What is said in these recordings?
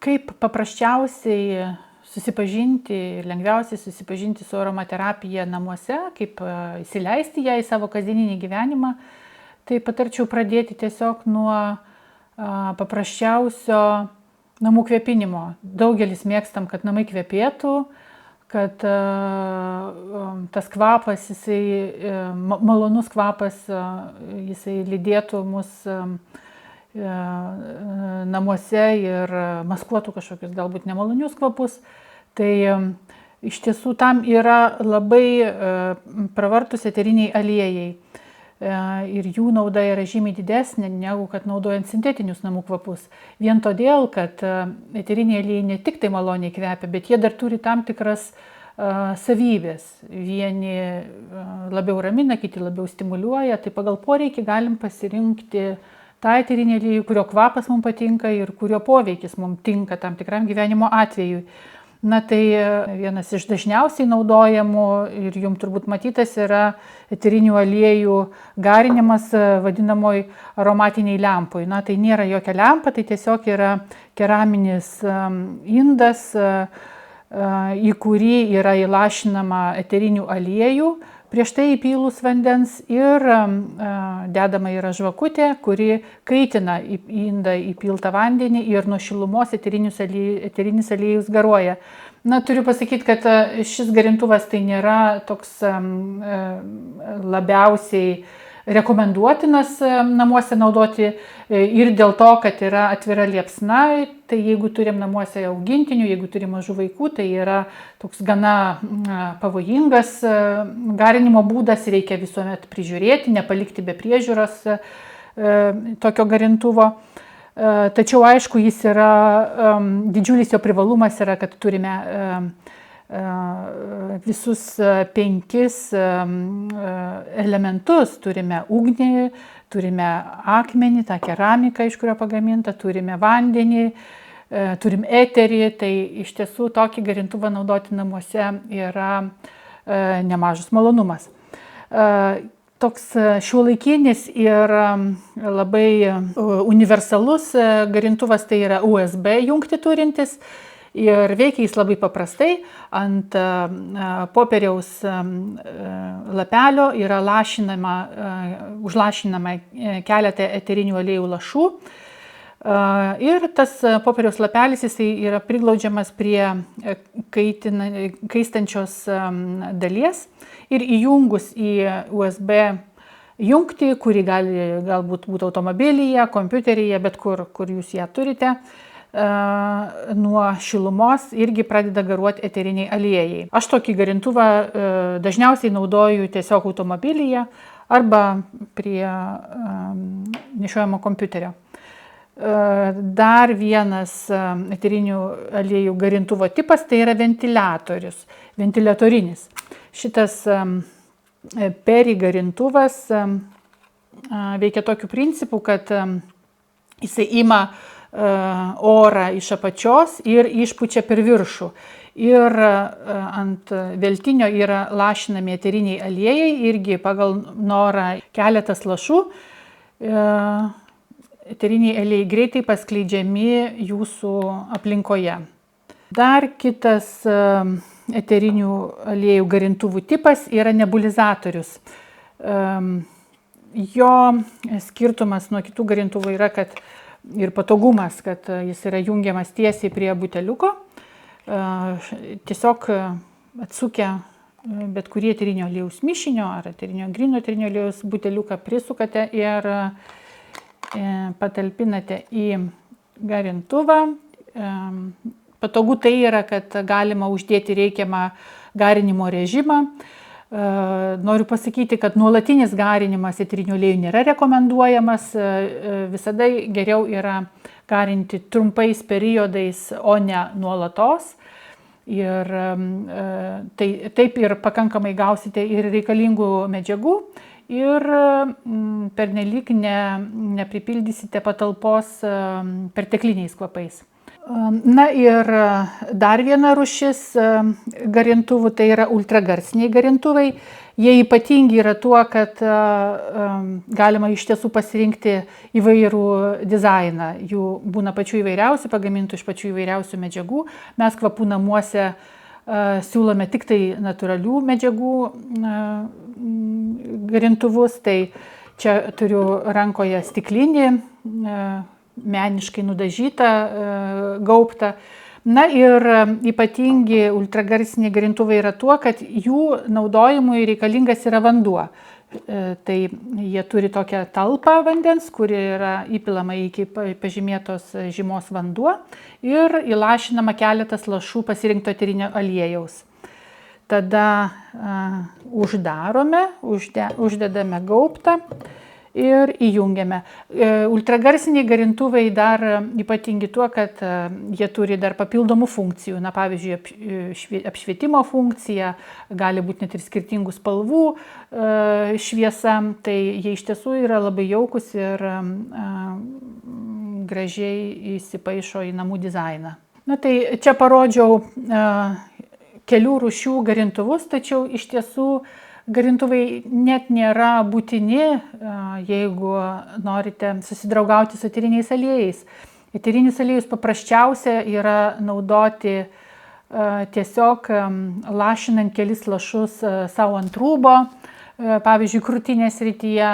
Kaip paprasčiausiai susipažinti ir lengviausiai susipažinti su aromaterapija namuose, kaip įsileisti ją į savo kasdieninį gyvenimą, tai patarčiau pradėti tiesiog nuo paprasčiausio namų kvėpinimo. Daugelis mėgstam, kad namai kvepėtų, kad tas kvapas, malonus kvapas, jisai lydėtų mus namuose ir maskuotų kažkokius galbūt nemalonius kvapus. Tai iš tiesų tam yra labai pravartus eteriniai aliejai. Ir jų nauda yra žymiai didesnė negu kad naudojant sintetinius namų kvapus. Vien todėl, kad eteriniai aliejai ne tik tai maloniai kvepia, bet jie dar turi tam tikras savybės. Vieni labiau ramina, kiti labiau stimuliuoja. Tai pagal poreikį galim pasirinkti tą eterinį aliejų, kurio kvapas mums patinka ir kurio poveikis mums tinka tam tikram gyvenimo atvejui. Na tai vienas iš dažniausiai naudojamų ir jums turbūt matytas yra eterinių aliejų garinimas vadinamoj aromatiniai lempoj. Na tai nėra jokia lempa, tai tiesiog yra keraminis indas, į kurį yra įlašinama eterinių aliejų, prieš tai įpylus vandens ir dedama yra žvakutė, kuri kaitina į indą įpiltą vandenį ir nuo šilumos eterinis aliejus garuoja. Na, turiu pasakyti, kad šis garintuvas tai nėra toks labiausiai rekomenduotinas namuose naudoti ir dėl to, kad yra atvira liepsna. Tai jeigu turim namuose augintinių, jeigu turim mažų vaikų, tai yra toks gana pavojingas garinimo būdas, reikia visuomet prižiūrėti, nepalikti be priežiūros tokio garintuvo. Tačiau aišku, jis yra, didžiulis jo privalumas yra, kad turime visus 5 elementus. Turime ugnį, turime akmenį, tą keramiką, iš kurio pagaminta, turime vandenį, turim eterį. Tai iš tiesų tokį garintuvą naudoti namuose yra nemažas malonumas. Toks šiuolaikinis ir labai universalus garintuvas tai yra USB jungtį turintis. Ir veikia jis labai paprastai. Ant popieriaus lapelio yra užlašinama keletą eterinių aliejų lašų. Ir tas popieriaus lapelis jisai yra priglaudžiamas prie kaistančios dalies. Ir įjungus į USB jungtį, kuri gali galbūt būti automobilyje, kompiuteryje, bet kur jūs ją turite, nuo šilumos irgi pradeda garuoti eteriniai aliejai. Aš tokį garintuvą dažniausiai naudoju tiesiog automobilyje arba prie nešiojamo kompiuterio. Dar vienas eterinių aliejų garintuvo tipas tai yra ventiliatorinis. Šitas peri garintuvas veikia tokiu principu, kad jisai ima orą iš apačios ir išpučia per viršų. Ir ant veltinio yra lašinami eteriniai aliejai, irgi pagal norą keletas lašų. Eteriniai aliejai greitai paskleidžiami jūsų aplinkoje. Dar kitas eterinių aliejų garintuvų tipas yra nebulizatorius. Jo skirtumas nuo kitų garintuvų yra, kad ir patogumas, kad jis yra jungiamas tiesiai prie buteliuko. Tiesiog atsukę bet kurį eterinio aliejaus mišinio ar gryno eterinio aliejaus buteliuką prisukate ir patalpinate į garintuvą. Patogu tai yra, kad galima uždėti reikiamą garinimo režimą. Noriu pasakyti, kad nuolatinis garinimas eterinių aliejų nėra rekomenduojamas. Visada geriau yra garinti trumpais periodais, o ne nuolatos. Ir taip ir pakankamai gausite ir reikalingų medžiagų ir pernelyg nepripildysite patalpos pertekliniais kvapais. Na ir dar viena rūšis garintuvų, tai yra ultragarsiniai garintuvai. Jie ypatingi yra tuo, kad galima iš tiesų pasirinkti įvairų dizainą. Jų būna pačių įvairiausių, pagamintų iš pačių įvairiausių medžiagų. Mes kvapų namuose siūlome tik tai natūralių medžiagų garintuvus. Tai čia turiu rankoje stiklinį, meniškai nudažytą gaubtą. Na ir ypatingi ultragarsiniai garintuvai yra tuo, kad jų naudojimui reikalingas yra vanduo. Tai jie turi tokią talpą vandens, kuri yra įpilama iki pažymėtos žymos vanduo ir įlašinama keletas lašų pasirinkto eterinio aliejaus. Tada uždarome, uždedame gaubtą ir įjungiame. Ultragarsiniai garintuvai dar ypatingi tuo, kad jie turi dar papildomų funkcijų. Na, pavyzdžiui, apšvietimo funkcija, gali būti net ir skirtingų spalvų šviesa. Tai jie iš tiesų yra labai jaukus ir gražiai įsipaišo į namų dizainą. Na, tai čia parodžiau kelių rūšių garintuvus, tačiau iš tiesų garintuvai net nėra būtini, jeigu norite susidraugauti su eteriniais aliejais. Eterinius aliejus paprasčiausia yra naudoti tiesiog lašinant kelis lašus savo ant rūbo, pavyzdžiui, krūtinės srityje,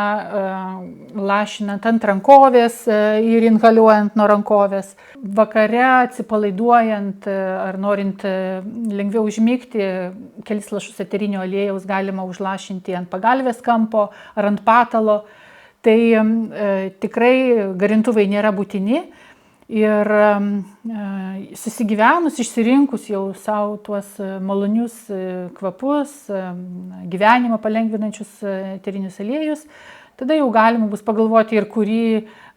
lašinant ant rankovės ir inhaliuojant nuo rankovės. Vakare atsipalaiduojant ar norint lengviau užmigti, kelis lašus eterinio aliejaus galima užlašinti ant pagalvės kampo ar ant patalo. Tai tikrai garintuvai nėra būtini. Ir susigyvenus, išsirinkus jau savo tuos malonius kvapus, gyvenimą palengvinančius eterinius aliejus, tada jau galima bus pagalvoti ir kurį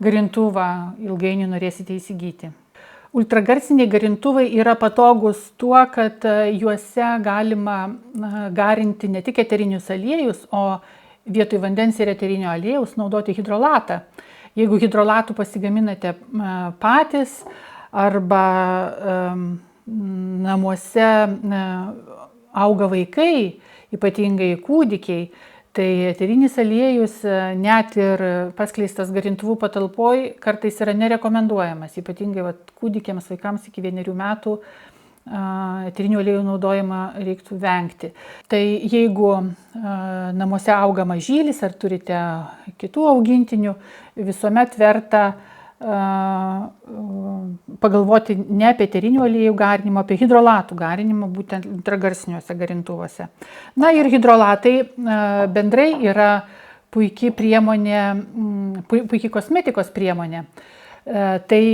garintuvą ilgainiui norėsite įsigyti. Ultragarsiniai garintuvai yra patogus tuo, kad juose galima garinti ne tik eterinius aliejus, o vietoj vandens ir eterinio aliejaus naudoti hidrolatą. Jeigu hidrolatų pasigaminate patys arba namuose auga vaikai, ypatingai kūdikiai, tai eterinis aliejus net ir paskleistas garintuvų patalpoj kartais yra nerekomenduojamas, ypatingai kūdikiams, vaikams iki 1 metų eterinių aliejų naudojimą reiktų vengti. Tai jeigu namuose auga mažylis ar turite kitų augintinių, visuomet verta pagalvoti ne apie eterinių aliejų garinimą, apie hidrolatų garinimą būtent ultragarsiniuose garintuvuose. Na ir hidrolatai bendrai yra puikiai priemonė, puikiai kosmetikos priemonė. Tai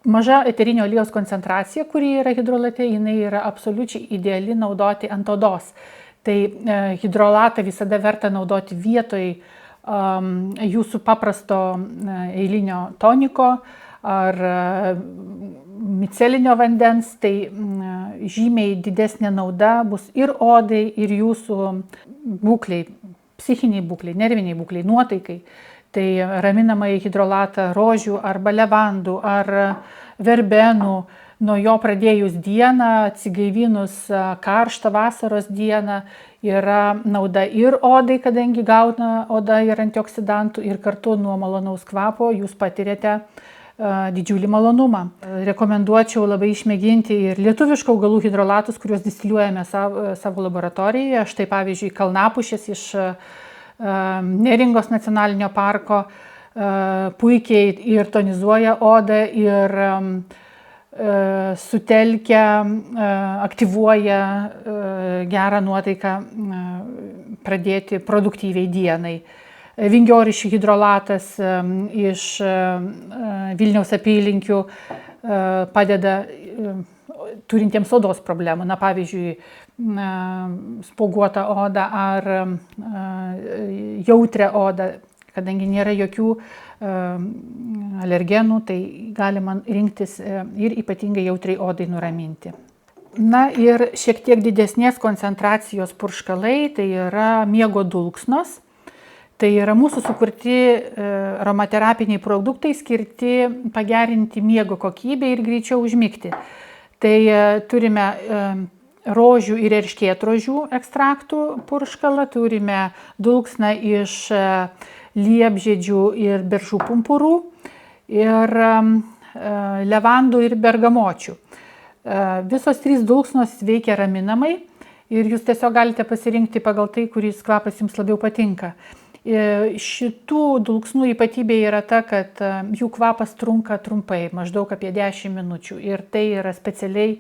maža eterinio aliejaus koncentracija, kuri yra hidrolate, jinai yra absoliučiai ideali naudoti ant odos. Tai hidrolatą visada verta naudoti vietoj jūsų paprasto eilinio toniko ar micelinio vandens. Tai žymiai didesnė nauda bus ir odai, ir jūsų būklei, psichiniai būklei, nerviniai būklei, nuotaikai. Tai raminamąjį hidrolatą rožių arba levandų ar verbenų, nuo jo pradėjus dieną, atsigaivinus karštą vasaros dieną, yra nauda ir odai, kadangi gauna oda ir antioksidantų, ir kartu nuo malonaus kvapo jūs patirėte didžiulį malonumą. Rekomenduočiau labai išmėginti ir lietuviškų augalų hidrolatus, kuriuos distiliuojame savo laboratorijoje. Štai pavyzdžiui, kalnapušės iš Neringos nacionalinio parko puikiai ir tonizuoja odą, ir sutelkia, aktyvuoja gerą nuotaiką pradėti produktyviai dienai. Vingiorykščių hidrolatas iš Vilniaus apylinkių padeda turintiems odos problemų. Na, pavyzdžiui, spuoguotą odą ar jautrią odą, kadangi nėra jokių alergenų, tai galima rinktis ir ypatingai jautriai odai nuraminti. Na ir šiek tiek didesnės koncentracijos purškalai, tai yra miego dulksnos. Tai yra mūsų sukurti aromaterapiniai produktai skirti pagerinti miego kokybę ir greičiau užmigti. Tai turime rožių ir erškėtrožių ekstraktų purškalą, turime dulksną iš liepžiedžių ir beržų pumpurų ir levandų ir bergamočių. Visos 3 dulksnos veikia raminamai ir jūs tiesiog galite pasirinkti pagal tai, kuris kvapas jums labiau patinka. Šitų dulksnų ypatybė yra ta, kad jų kvapas trunka trumpai, maždaug apie 10 minučių. Ir tai yra speciali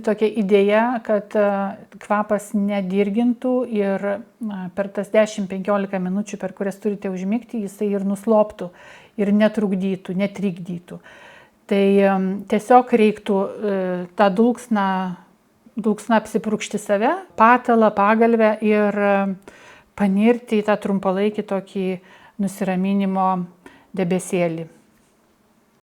tokia idėja, kad kvapas nedirgintų ir per tas 10-15 minučių, per kurias turite užmigti, jisai ir nusloptų, ir netrukdytų, netrikdytų. Tai tiesiog reiktų tą dulksną apsipurkšti save, patalą, pagalvę ir panirti į tą trumpalaikį tokį nusiraminimo debesėlį.